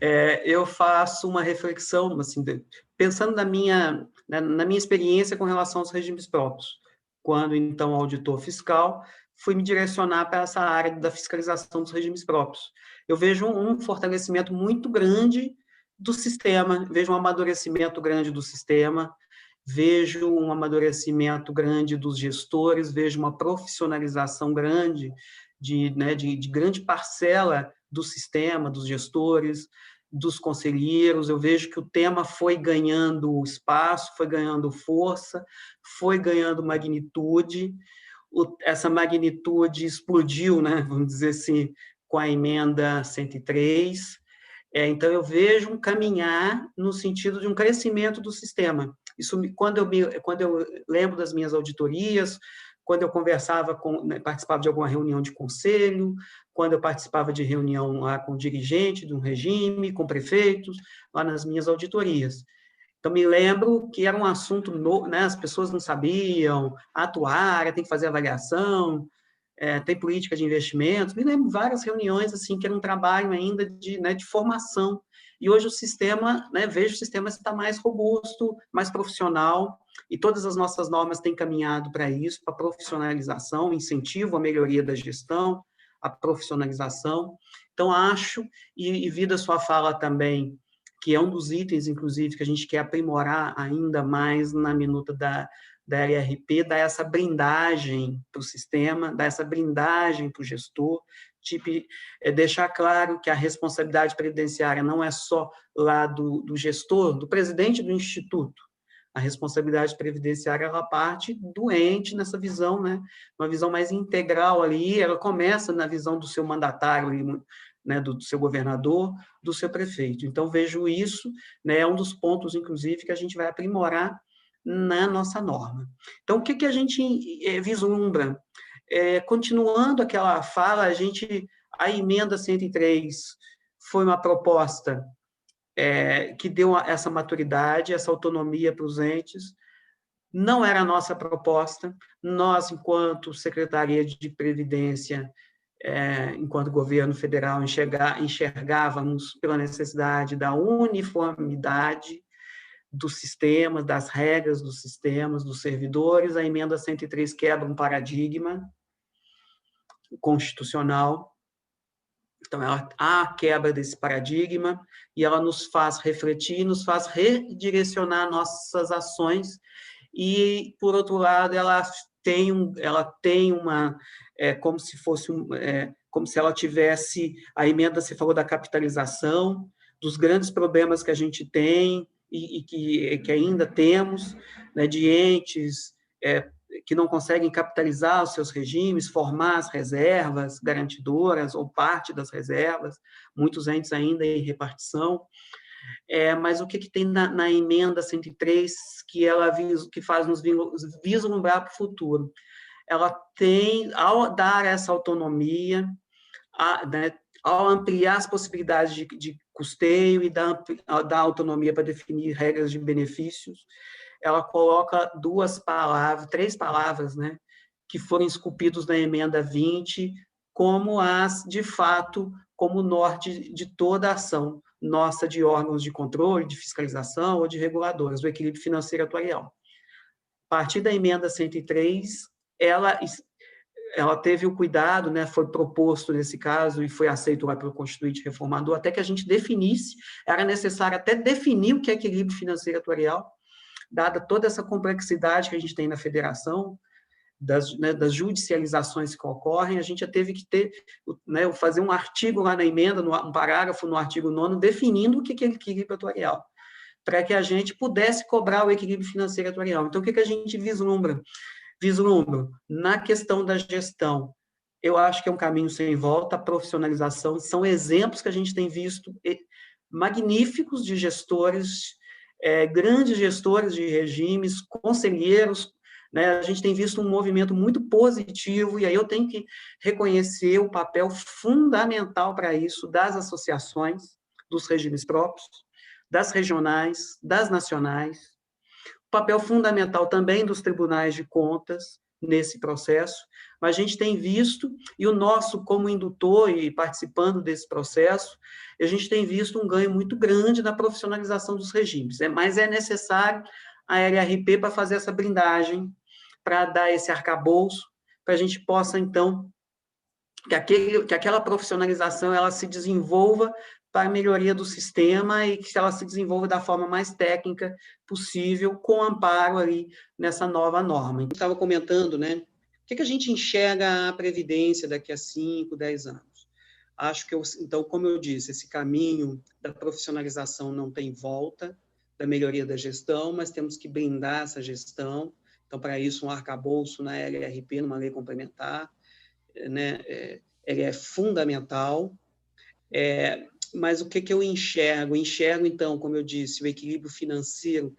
Eu faço uma reflexão, assim, pensando na minha experiência com relação aos regimes próprios. Quando, então, auditor fiscal, fui me direcionar para essa área da fiscalização dos regimes próprios. Eu vejo um fortalecimento muito grande do sistema, vejo um amadurecimento grande do sistema, vejo um amadurecimento grande dos gestores, vejo uma profissionalização grande de grande parcela do sistema, dos gestores, dos conselheiros. Eu vejo que o tema foi ganhando espaço, foi ganhando força, foi ganhando magnitude. Essa magnitude explodiu, né, vamos dizer assim, com a emenda 103. Então, eu vejo um caminhar no sentido de um crescimento do sistema. Isso, quando eu lembro das minhas auditorias, quando eu conversava participava de alguma reunião de conselho, quando eu participava de reunião lá com dirigente de um regime, com prefeitos, lá nas minhas auditorias. Então, me lembro que era um assunto novo, né? As pessoas não sabiam atuar, tem que fazer avaliação, tem política de investimentos. Me lembro várias reuniões assim que era um trabalho ainda de formação. E hoje o sistema, vejo o sistema está mais robusto, mais profissional, e todas as nossas normas têm caminhado para isso, para profissionalização, incentivo à melhoria da gestão, a profissionalização. Então, acho, e vi da sua fala também, que é um dos itens, inclusive, que a gente quer aprimorar ainda mais na minuta da LRP, dar essa blindagem para o sistema, dar essa blindagem para o gestor, tipo, deixar claro que a responsabilidade previdenciária não é só lá do gestor, do presidente do instituto. A responsabilidade previdenciária, ela parte do ente nessa visão, né? Uma visão mais integral ali, ela começa na visão do seu mandatário, né, do seu governador, do seu prefeito. Então, vejo isso, né, é um dos pontos, inclusive, que a gente vai aprimorar na nossa norma. Então, o que a gente vislumbra? Continuando aquela fala, a emenda 103 foi uma proposta que deu essa maturidade, essa autonomia para os entes. Não era a nossa proposta. Nós, enquanto Secretaria de Previdência, enquanto governo federal, enxergávamos pela necessidade da uniformidade do sistema, das regras dos sistemas, dos servidores. A emenda 103 quebra um paradigma constitucional. Então, há a quebra desse paradigma e ela nos faz refletir, nos faz redirecionar nossas ações e, por outro lado, ela tem uma, como se fosse, como se ela tivesse, a emenda, você falou da capitalização, dos grandes problemas que a gente tem e que ainda temos, né, de entes que não conseguem capitalizar os seus regimes, formar as reservas garantidoras ou parte das reservas, muitos entes ainda em repartição. Mas o que tem na emenda 103 que faz nos vislumbrar para o futuro? Ela tem, ao dar essa autonomia, né, ao ampliar as possibilidades de custeio e dar autonomia para definir regras de benefícios, ela coloca três palavras, né, que foram esculpidos na emenda 20, como de fato, como norte de toda a ação nossa de órgãos de controle, de fiscalização ou de reguladoras, do equilíbrio financeiro atuarial. A partir da emenda 103, ela teve o cuidado, né, foi proposto nesse caso e foi aceito lá pelo Constituinte Reformador, até que a gente definisse, era necessário até definir o que é equilíbrio financeiro atuarial, dada toda essa complexidade que a gente tem na federação, das judicializações que ocorrem, a gente já teve que fazer um artigo lá na emenda, um parágrafo no artigo 9º, definindo o que é equilíbrio atuarial, para que a gente pudesse cobrar o equilíbrio financeiro atuarial. Então, o que a gente vislumbra? Na questão da gestão, eu acho que é um caminho sem volta, a profissionalização, são exemplos que a gente tem visto magníficos de gestores, grandes gestores de regimes, conselheiros, né? A gente tem visto um movimento muito positivo, e aí eu tenho que reconhecer o papel fundamental para isso das associações, dos regimes próprios, das regionais, das nacionais, papel fundamental também dos tribunais de contas nesse processo, mas a gente tem visto, e o nosso, como indutor e participando desse processo, a gente tem visto um ganho muito grande na profissionalização dos regimes, mas é necessário a LRP para fazer essa blindagem, para dar esse arcabouço, para a gente possa, então, que aquela profissionalização ela se desenvolva para a melhoria do sistema e que ela se desenvolva da forma mais técnica possível, com amparo ali nessa nova norma. A gente estava comentando, né? O que a gente enxerga a Previdência daqui a 5, 10 anos? Acho que, então, como eu disse, esse caminho da profissionalização não tem volta, da melhoria da gestão, mas temos que blindar essa gestão. Então, para isso, um arcabouço na LRP, numa lei complementar, né, ele é fundamental, mas o que eu enxergo? Enxergo, então, como eu disse, o equilíbrio financeiro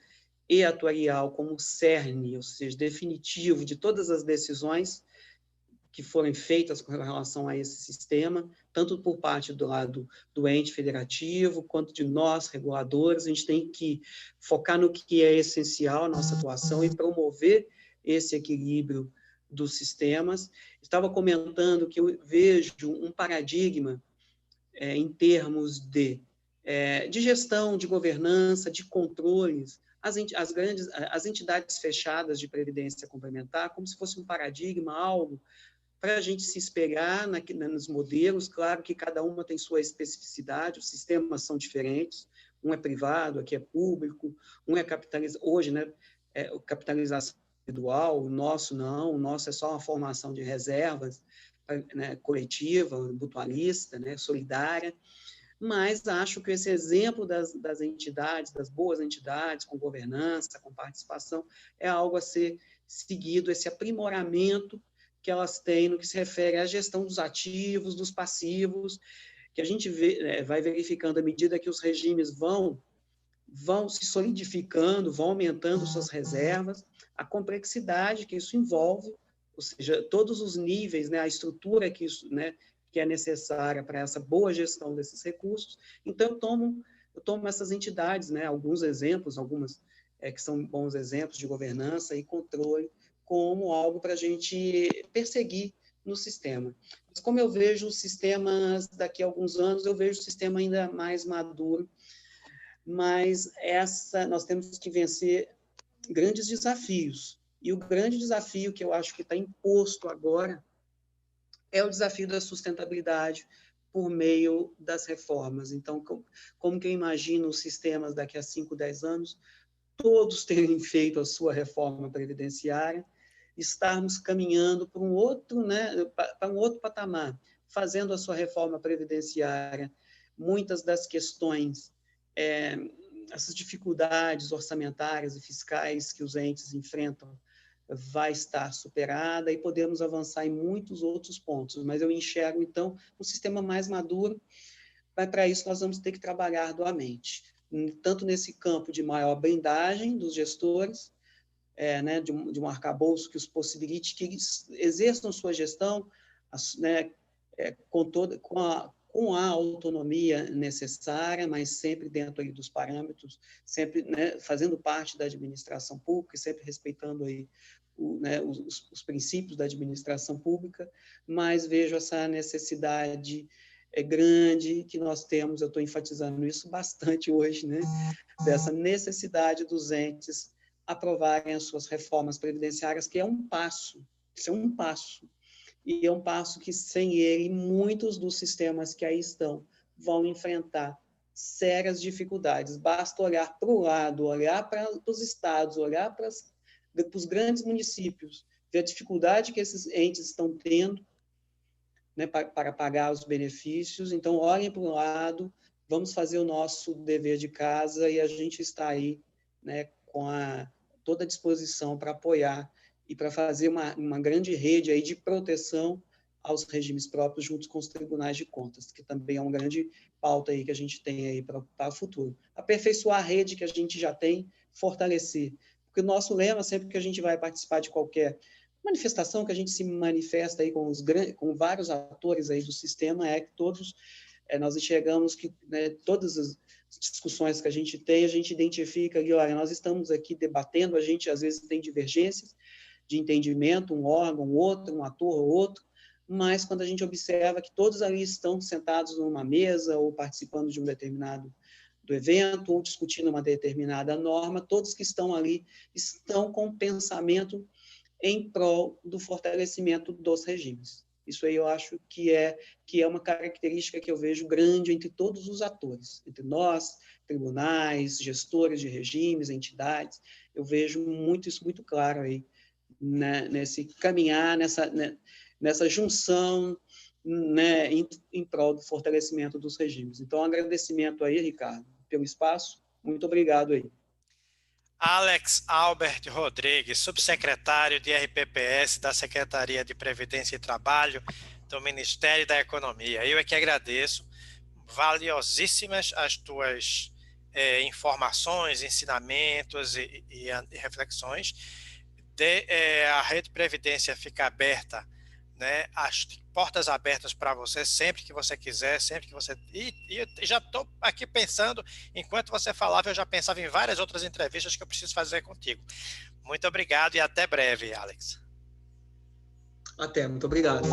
e atuarial como cerne, ou seja, definitivo de todas as decisões que forem feitas com relação a esse sistema, tanto por parte do lado do ente federativo, quanto de nós, reguladores. A gente tem que focar no que é essencial à nossa atuação e promover esse equilíbrio dos sistemas. Estava comentando que eu vejo um paradigma em termos de gestão, de governança, de controles, as entidades fechadas de previdência complementar, como se fosse um paradigma, algo para a gente se espelhar nos modelos. Claro que cada uma tem sua especificidade, os sistemas são diferentes, um é privado, aqui é público, um é capitalizado, hoje, né, capitalização individual, o nosso não, o nosso é só uma formação de reservas, né, coletiva, mutualista, né, solidária, mas acho que esse exemplo das entidades, das boas entidades, com governança, com participação, é algo a ser seguido, esse aprimoramento que elas têm no que se refere à gestão dos ativos, dos passivos, que a gente vai verificando à medida que os regimes vão se solidificando, vão aumentando suas reservas, a complexidade que isso envolve, ou seja, todos os níveis, né, a estrutura que isso, né, que é necessária para essa boa gestão desses recursos. Então, eu tomo essas entidades, né, alguns exemplos, algumas que são bons exemplos de governança e controle, como algo para a gente perseguir no sistema. Mas como eu vejo os sistemas daqui a alguns anos, eu vejo o sistema ainda mais maduro, mas nós temos que vencer grandes desafios. E o grande desafio que eu acho que está imposto agora é o desafio da sustentabilidade por meio das reformas. Então, como que eu imagino os sistemas daqui a 5, 10 anos, todos terem feito a sua reforma previdenciária, estarmos caminhando para um outro, né, para um outro patamar, fazendo a sua reforma previdenciária. Muitas das questões, essas dificuldades orçamentárias e fiscais que os entes enfrentam vai estar superada e podemos avançar em muitos outros pontos. Mas eu enxergo, então, um sistema mais maduro, mas para isso nós vamos ter que trabalhar arduamente, tanto nesse campo de maior blindagem dos gestores, né, de um arcabouço que os possibilite que eles exerçam sua gestão, né, com a autonomia necessária, mas sempre dentro aí dos parâmetros, sempre, né, fazendo parte da administração pública, sempre respeitando aí né, os princípios da administração pública, mas vejo essa necessidade grande que nós temos, eu estou enfatizando isso bastante hoje, né, dessa necessidade dos entes aprovarem as suas reformas previdenciárias, que é um passo, isso é um passo, e é um passo que, sem ele, muitos dos sistemas que aí estão vão enfrentar sérias dificuldades. Basta olhar para o lado, olhar para os estados, olhar para os grandes municípios, ver a dificuldade que esses entes estão tendo, né, para pagar os benefícios. Então, olhem para o lado, vamos fazer o nosso dever de casa e a gente está aí, né, com toda a disposição para apoiar e para fazer uma grande rede aí de proteção aos regimes próprios junto com os tribunais de contas, que também é uma grande pauta aí que a gente tem aí para o futuro. Aperfeiçoar a rede que a gente já tem, fortalecer. Porque o nosso lema, sempre que a gente vai participar de qualquer manifestação, que a gente se manifesta aí com vários atores aí do sistema, é que todos nós enxergamos que, né, todas as discussões que a gente tem, a gente identifica ali, olha, nós estamos aqui debatendo, a gente às vezes tem divergências, de entendimento, um órgão, outro, um ator, outro, mas quando a gente observa que todos ali estão sentados numa mesa ou participando de um determinado do evento ou discutindo uma determinada norma, todos que estão ali estão com pensamento em prol do fortalecimento dos regimes. Isso aí eu acho que é uma característica que eu vejo grande entre todos os atores, entre nós, tribunais, gestores de regimes, entidades. Eu vejo isso muito claro aí, né, nesse caminhar, nessa junção, né, em prol do fortalecimento dos regimes. Então, um agradecimento aí, Ricardo, pelo espaço. Muito obrigado aí. Alex Albert Rodrigues, subsecretário de RPPS da Secretaria de Previdência e Trabalho do Ministério da Economia. Eu é que agradeço, valiosíssimas as tuas informações, ensinamentos e reflexões. A Rede Previdência fica aberta, né, as portas abertas para você sempre que você quiser, sempre que você... E já estou aqui pensando, enquanto você falava, eu já pensava em várias outras entrevistas que eu preciso fazer contigo. Muito obrigado e até breve, Alex. Até, muito obrigado.